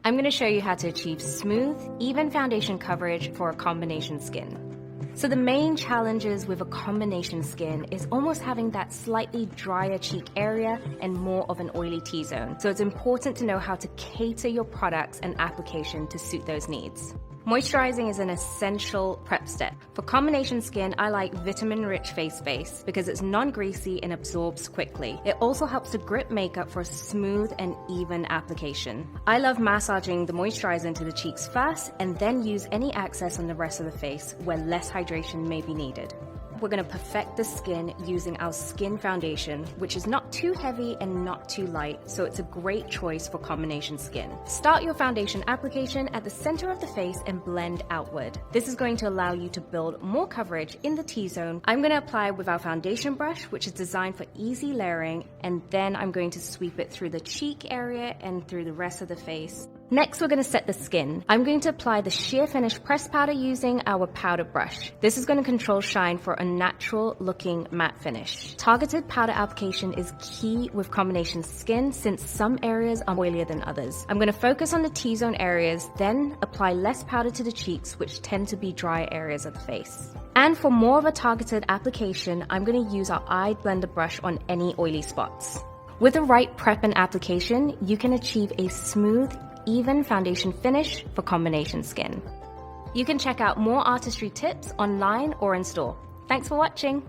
I'm going to show you how to achieve smooth, even foundation coverage for a combination skin. So the main challenges with a combination skin is almost having that slightly drier cheek area and more of an oily T-zone. So it's important to know how to cater your products and application to suit those needs. Moisturizing is an essential prep step. For combination skin, I like vitamin-rich face base because it's non-greasy and absorbs quickly. It also helps to grip makeup for a smooth and even application. I love massaging the moisturizer into the cheeks first and then use any excess on the rest of the face where less hydration may be needed. We're going to perfect the skin using our skin foundation, which is not too heavy and not too light, so it's a great choice for combination skin. Start your foundation application at the center of the face and blend outward. This is going to allow you to build more coverage in the T-zone. I'm going to apply with our foundation brush, which is designed for easy layering, and then I'm going to sweep it through the cheek area and through the rest of the face. Next, we're going to set the skin. I'm going to apply the sheer finish pressed powder using our powder brush. This is going to control shine for a natural looking matte finish. Targeted powder application is key with combination skin since some areas are oilier than others. I'm going to focus on the T-zone areas, then apply less powder to the cheeks, which tend to be dry areas of the face. And for more of a targeted application, I'm going to use our eye blender brush on any oily spots. With the right prep and application, you can achieve a smooth, even foundation finish for combination skin. You can check out more artistry tips online or in store. Thanks for watching.